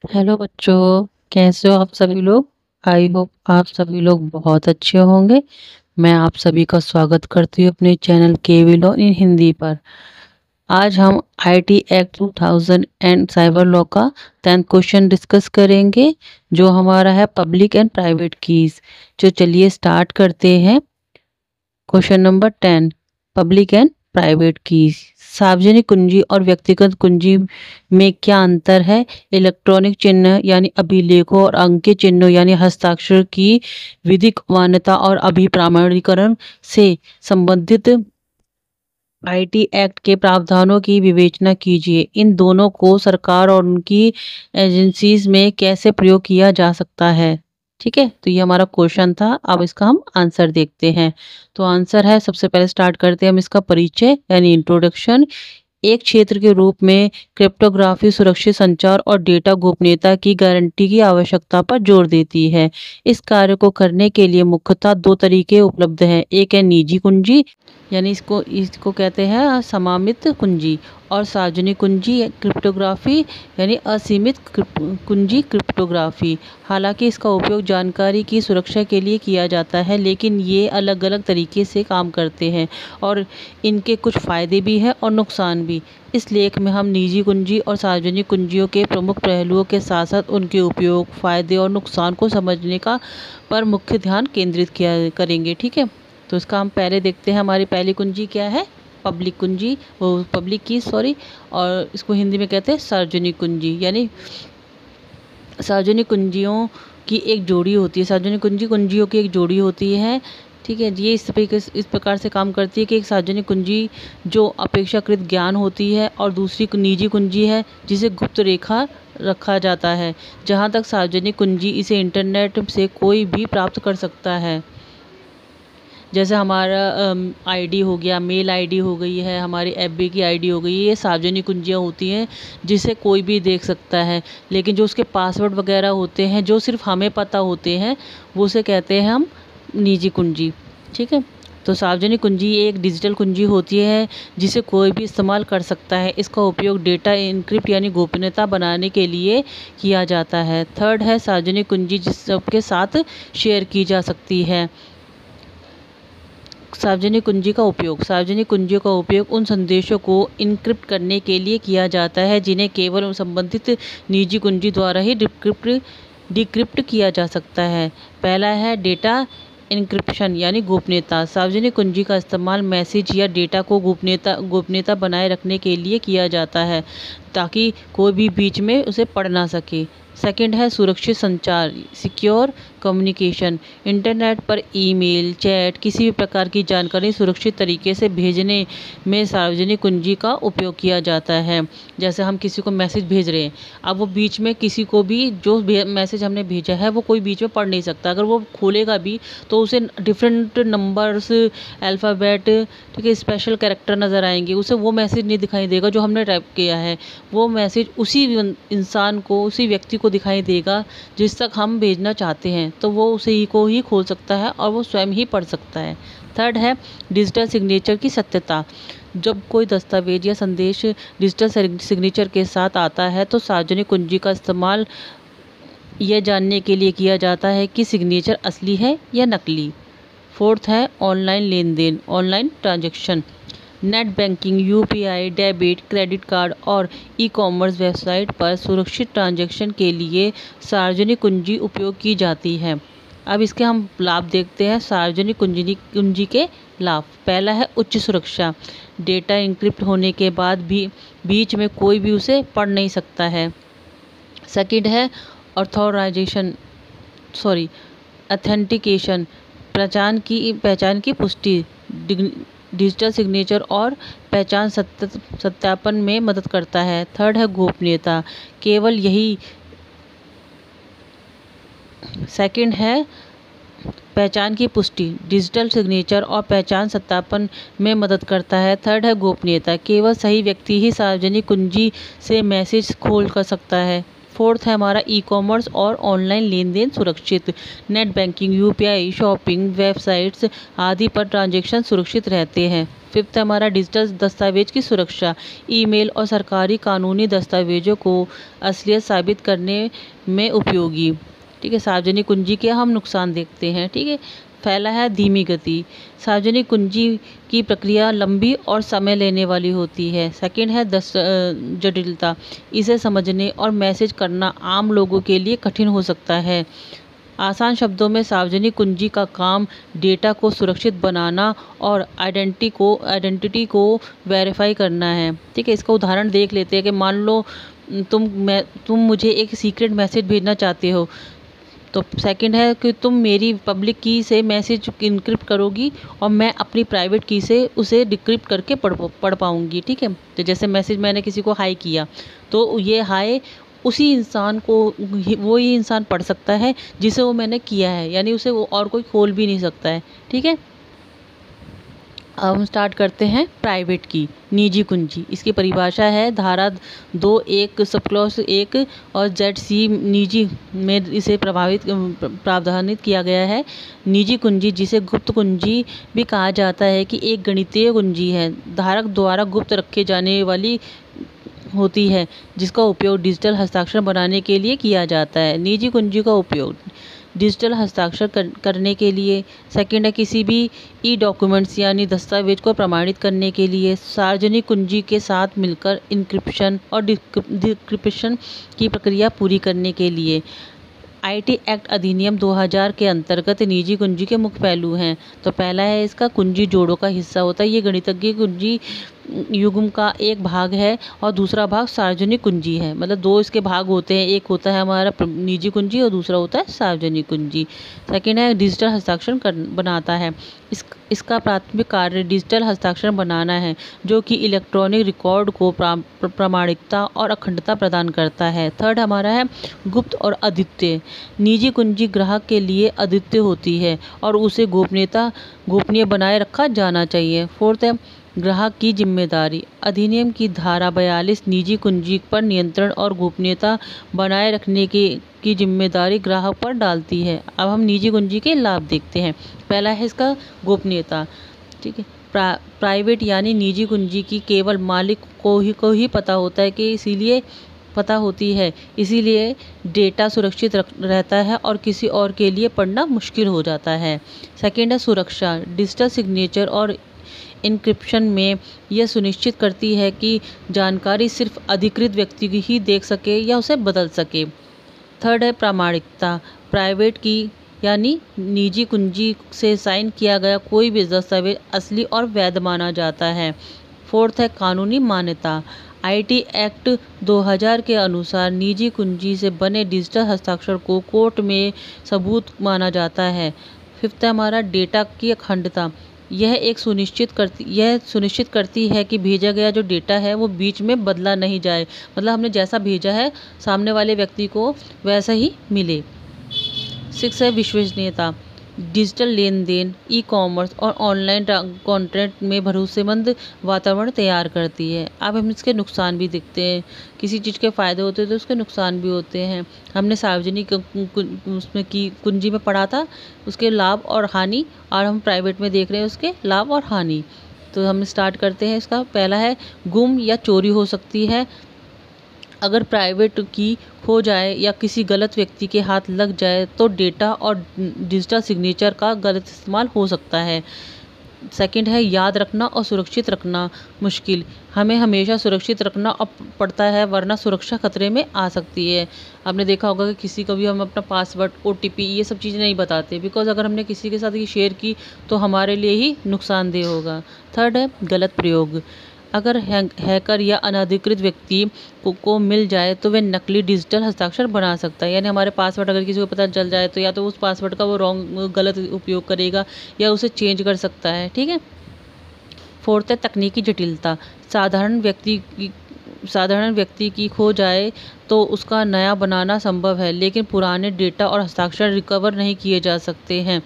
Hello बच्चों, कैसे हो आप सभी लोग। आई होप आप सभी लोग बहुत अच्छे होंगे। मैं आप सभी का स्वागत करती हूँ अपने channel KV law in Hindi पर। आज हम IT act 2000 and cyber law का 10th क्वेश्चन डिस्कस करेंगे, जो हमारा है पब्लिक एंड प्राइवेट कीज। जो चलिए स्टार्ट करते हैं। Question number 10, public and private keys. सार्वजनिक कुंजी और व्यक्तिगत कुंजी में क्या अंतर है। इलेक्ट्रॉनिक चिन्ह यानी अभिलेखों और अंकीय चिन्हों यानी हस्ताक्षर की विधिक मान्यता और अभिप्रमाणीकरण से संबंधित आईटी एक्ट के प्रावधानों की विवेचना कीजिए। इन दोनों को सरकार और उनकी एजेंसीज में कैसे प्रयोग किया जा सकता है। ठीक है, तो ये हमारा क्वेश्चन था। अब इसका हम आंसर देखते हैं। तो आंसर है, सबसे पहले स्टार्ट करते हैं हम इसका परिचय यानी इंट्रोडक्शन। एक क्षेत्र के रूप में क्रिप्टोग्राफी सुरक्षित संचार और डेटा गोपनीयता की गारंटी की आवश्यकता पर जोर देती है। इस कार्य को करने के लिए मुख्यतः दो तरीके उपलब्ध हैं। एक है निजी कुंजी यानी इसको इसको कहते हैं समामित कुंजी, और सार्वजनिक कुंजी क्रिप्टोग्राफी यानी असीमित कुंजी क्रिप्टोग्राफी। हालांकि इसका उपयोग जानकारी की सुरक्षा के लिए किया जाता है, लेकिन ये अलग अलग तरीके से काम करते हैं और इनके कुछ फ़ायदे भी हैं और नुकसान भी। इस लेख में हम निजी कुंजी और सार्वजनिक कुंजियों के प्रमुख पहलुओं के साथ साथ उनके उपयोग, फ़ायदे और नुकसान को समझने का पर मुख्य ध्यान केंद्रित किया करेंगे। ठीक है, तो इसका हम पहले देखते हैं। हमारी पहली कुंजी क्या है, पब्लिक कुंजी, वो पब्लिक की सॉरी, और इसको हिंदी में कहते हैं सार्वजनिक कुंजी। यानी सार्वजनिक कुंजियों की एक जोड़ी होती है। सार्वजनिक कुंजी कुंजियों की एक जोड़ी होती है। ठीक है, ये इस प्रकार से काम करती है कि एक सार्वजनिक कुंजी जो अपेक्षाकृत ज्ञान होती है और दूसरी निजी कुंजी है जिसे गुप्त रेखा रखा जाता है। जहाँ तक सार्वजनिक कुंजी, इसे इंटरनेट से कोई भी प्राप्त कर सकता है। जैसे हमारा आईडी हो गया, मेल आईडी हो गई है, हमारी एफबी की आईडी हो गई, ये सार्वजनिक कुंजियाँ होती हैं जिसे कोई भी देख सकता है। लेकिन जो उसके पासवर्ड वगैरह होते हैं जो सिर्फ हमें पता होते हैं, वो उसे कहते हैं हम निजी कुंजी। ठीक है, तो सार्वजनिक कुंजी एक डिजिटल कुंजी होती है जिसे कोई भी इस्तेमाल कर सकता है। इसका उपयोग डेटा इनक्रिप्ट यानी गोपनीयता बनाने के लिए किया जाता है। थर्ड है सार्वजनिक कुंजी, जिस सबके साथ शेयर की जा सकती है। सार्वजनिक कुंजी का उपयोग, सार्वजनिक कुंजियों का उपयोग उन संदेशों को इनक्रिप्ट करने के लिए किया जाता है जिन्हें केवल संबंधित निजी कुंजी द्वारा ही डिक्रिप्ट किया जा सकता है। पहला है डेटा इनक्रिप्शन यानी गोपनीयता। सार्वजनिक कुंजी का इस्तेमाल मैसेज या डेटा को गोपनीयता बनाए रखने के लिए किया जाता है ताकि कोई भी बीच में उसे पढ़ ना सके। सेकंड है सुरक्षित संचार, सिक्योर कम्युनिकेशन। इंटरनेट पर ईमेल, चैट, किसी भी प्रकार की जानकारी सुरक्षित तरीके से भेजने में सार्वजनिक कुंजी का उपयोग किया जाता है। जैसे हम किसी को मैसेज भेज रहे हैं, अब वो बीच में किसी को भी जो मैसेज हमने भेजा है वो कोई बीच में पढ़ नहीं सकता। अगर वो खोलेगा भी तो उसे डिफरेंट नंबर्स, अल्फ़ाबेट, ठीक है, स्पेशल कैरेक्टर नज़र आएंगे। उसे वो मैसेज नहीं दिखाई देगा जो हमने टाइप किया है। वो मैसेज उसी इंसान को, उसी व्यक्ति को दिखाई देगा जिस तक हम भेजना चाहते हैं, तो वो उसे ही को ही खोल सकता है और वो स्वयं ही पढ़ सकता है। थर्ड है डिजिटल सिग्नेचर की सत्यता। जब कोई दस्तावेज या संदेश डिजिटल सिग्नेचर के साथ आता है तो सार्वजनिक कुंजी का इस्तेमाल यह जानने के लिए किया जाता है कि सिग्नेचर असली है या नकली। फोर्थ है ऑनलाइन लेन देन, online transaction. Net banking, UPI, debit, credit card और ई कॉमर्स वेबसाइट पर सुरक्षित ट्रांजैक्शन के लिए सार्वजनिक कुंजी उपयोग की जाती है। अब इसके हम लाभ देखते हैं। सार्वजनिक कुंजी के लाभ, पहला है उच्च सुरक्षा। डेटा इंक्रिप्ट होने के बाद भी बीच में कोई भी उसे पढ़ नहीं सकता है। सेकंड है ऑथेंटिकेशन, पहचान की पुष्टि। डिजिटल सिग्नेचर और पहचान सत्यापन में मदद करता है। थर्ड है गोपनीयता, केवल यही। सेकंड है पहचान की पुष्टि, डिजिटल सिग्नेचर और पहचान सत्यापन में मदद करता है। थर्ड है गोपनीयता, केवल सही व्यक्ति ही सार्वजनिक कुंजी से मैसेज खोल कर सकता है। फोर्थ है हमारा ई कॉमर्स और ऑनलाइन लेन देन सुरक्षित। Net banking, UPI, shopping websites आदि पर ट्रांजैक्शन सुरक्षित रहते हैं। फिफ्थ है हमारा डिजिटल दस्तावेज की सुरक्षा। ईमेल और सरकारी कानूनी दस्तावेजों को असलियत साबित करने में उपयोगी। ठीक है, सार्वजनिक कुंजी के हम नुकसान देखते हैं। ठीक है, पहला है धीमी गति। सार्वजनिक कुंजी की प्रक्रिया लंबी और समय लेने वाली होती है। सेकंड है जटिलता। इसे समझने और मैसेज करना आम लोगों के लिए कठिन हो सकता है। आसान शब्दों में सार्वजनिक कुंजी का काम डेटा को सुरक्षित बनाना और आइडेंटिटी को वेरीफाई करना है। ठीक है, इसका उदाहरण देख लेते हैं कि मान लो तुम मुझे एक सीक्रेट मैसेज भेजना चाहते हो, तो सेकंड है कि तुम मेरी पब्लिक की से मैसेज इनक्रिप्ट करोगी और मैं अपनी प्राइवेट की से उसे डिक्रिप्ट करके पढ़ पाऊँगी। ठीक है, तो जैसे मैसेज मैंने किसी को हाई किया तो ये हाई उसी इंसान को वो ही इंसान पढ़ सकता है जिसे वो मैंने किया है, यानी उसे वो और कोई खोल भी नहीं सकता है। ठीक है, अब हम स्टार्ट करते हैं प्राइवेट की, निजी कुंजी। इसकी परिभाषा है धारा 2(1) सब क्लॉज 1 और ZC निजी में इसे प्रावधानित किया गया है। निजी कुंजी, जिसे गुप्त कुंजी भी कहा जाता है, कि एक गणितीय कुंजी है धारक द्वारा गुप्त रखे जाने वाली होती है, जिसका उपयोग डिजिटल हस्ताक्षर बनाने के लिए किया जाता है। निजी कुंजी का उपयोग डिजिटल हस्ताक्षर करने के लिए। सेकंड है किसी भी ई डॉक्यूमेंट्स यानी दस्तावेज को प्रमाणित करने के लिए। सार्वजनिक कुंजी के साथ मिलकर इंक्रिप्शन और डिक्रिप्शन की प्रक्रिया पूरी करने के लिए। IT एक्ट अधिनियम 2000 के अंतर्गत निजी कुंजी के मुख्य पहलू हैं। तो पहला है इसका कुंजी जोड़ों का हिस्सा होता है। ये गणितज्ञ कुंजी युग्म का एक भाग है और दूसरा भाग सार्वजनिक कुंजी है। मतलब दो इसके भाग होते हैं, एक होता है हमारा निजी कुंजी और दूसरा होता है सार्वजनिक कुंजी। सेकेंड है डिजिटल हस्ताक्षर बनाता है। इसका प्राथमिक कार्य डिजिटल हस्ताक्षर बनाना है, जो कि इलेक्ट्रॉनिक रिकॉर्ड को प्रामाणिकता और अखंडता प्रदान करता है। थर्ड हमारा है गुप्त और अद्वितीय। निजी कुंजी ग्राहक के लिए अद्वितीय होती है और उसे गोपनीय बनाए रखा जाना चाहिए। फोर्थ है ग्राहक की जिम्मेदारी। अधिनियम की धारा 42 निजी कुंजी पर नियंत्रण और गोपनीयता बनाए रखने की जिम्मेदारी ग्राहक पर डालती है। अब हम निजी कुंजी के लाभ देखते हैं। पहला है इसका गोपनीयता। ठीक है, प्राइवेट यानी निजी कुंजी की केवल मालिक को ही पता होता है, कि इसीलिए पता होती है, इसीलिए डेटा सुरक्षित रहता है और किसी और के लिए पढ़ना मुश्किल हो जाता है। सेकेंड है सुरक्षा। डिजिटल सिग्नेचर और इनक्रिप्शन में यह सुनिश्चित करती है कि जानकारी सिर्फ अधिकृत व्यक्ति ही देख सके या उसे बदल सके। थर्ड है प्रामाणिकता। प्राइवेट की यानी निजी कुंजी से साइन किया गया कोई भी दस्तावेज असली और वैध माना जाता है। फोर्थ है कानूनी मान्यता। IT एक्ट 2000 के अनुसार निजी कुंजी से बने डिजिटल हस्ताक्षर को कोर्ट में सबूत माना जाता है। फिफ्थ है हमारा डेटा की अखंडता। यह सुनिश्चित करती है कि भेजा गया जो डेटा है वो बीच में बदला नहीं जाए, मतलब हमने जैसा भेजा है सामने वाले व्यक्ति को वैसा ही मिले। सिक्स है विश्वसनीयता। डिजिटल लेन देन, ई-कॉमर्स और ऑनलाइन कॉन्टेंट में भरोसेमंद वातावरण तैयार करती है। अब हम इसके नुकसान भी देखते हैं। किसी चीज़ के फ़ायदे होते हैं तो उसके नुकसान भी होते हैं। हमने सार्वजनिक उसमें की कुंजी में पढ़ा था उसके लाभ और हानि, और हम प्राइवेट में देख रहे हैं उसके लाभ और हानि। तो हम स्टार्ट करते हैं इसका। पहला है गुम या चोरी हो सकती है। अगर प्राइवेट की खो जाए या किसी गलत व्यक्ति के हाथ लग जाए तो डेटा और डिजिटल सिग्नेचर का गलत इस्तेमाल हो सकता है। सेकंड है याद रखना और सुरक्षित रखना मुश्किल। हमें हमेशा सुरक्षित रखना पड़ता है, वरना सुरक्षा खतरे में आ सकती है। आपने देखा होगा कि किसी को भी हम अपना पासवर्ड, OTP ये सब चीज़ें नहीं बताते, बिकॉज अगर हमने किसी के साथ ये शेयर की तो हमारे लिए ही नुकसानदेह होगा। थर्ड है गलत प्रयोग। अगर हैकर या अनधिकृत व्यक्ति को मिल जाए तो वे नकली डिजिटल हस्ताक्षर बना सकता है। यानी हमारे पासवर्ड अगर किसी को पता चल जाए तो या तो उस पासवर्ड का वो गलत उपयोग करेगा या उसे चेंज कर सकता है। ठीक है। फोर्थ है तकनीकी जटिलता। साधारण व्यक्ति की खो जाए तो उसका नया बनाना संभव है, लेकिन पुराने डेटा और हस्ताक्षर रिकवर नहीं किए जा सकते हैं।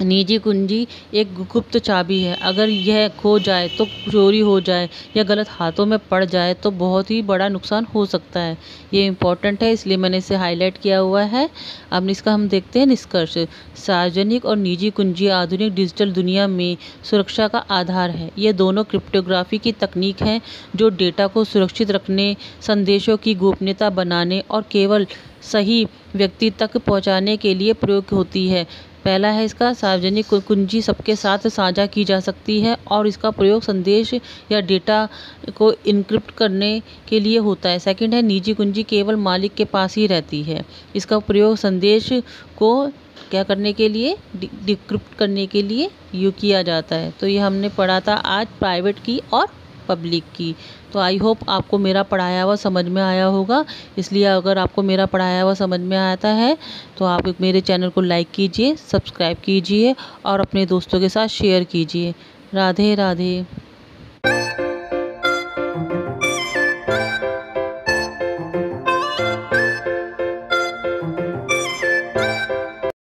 निजी कुंजी एक गुप्त चाबी है। अगर यह खो जाए तो चोरी हो जाए या गलत हाथों में पड़ जाए तो बहुत ही बड़ा नुकसान हो सकता है। ये इम्पोर्टेंट है, इसलिए मैंने इसे हाईलाइट किया हुआ है। अब इसका हम देखते हैं निष्कर्ष। सार्वजनिक और निजी कुंजी आधुनिक डिजिटल दुनिया में सुरक्षा का आधार है। ये दोनों क्रिप्टोग्राफी की तकनीक हैं जो डेटा को सुरक्षित रखने, संदेशों की गोपनीयता बनाने और केवल सही व्यक्ति तक पहुंचाने के लिए प्रयोग होती है। पहला है इसका सार्वजनिक कुंजी सबके साथ साझा की जा सकती है और इसका प्रयोग संदेश या डेटा को इनक्रिप्ट करने के लिए होता है। सेकंड है निजी कुंजी केवल मालिक के पास ही रहती है। इसका प्रयोग संदेश को क्या करने के लिए, डिक्रिप्ट करने के लिए किया जाता है। तो ये हमने पढ़ा था आज प्राइवेट की और पब्लिक की। तो आई होप आपको मेरा पढ़ाया हुआ समझ में आया होगा। इसलिए अगर आपको मेरा पढ़ाया हुआ समझ में आता है तो आप मेरे चैनल को लाइक कीजिए, सब्सक्राइब कीजिए और अपने दोस्तों के साथ शेयर कीजिए। राधे राधे।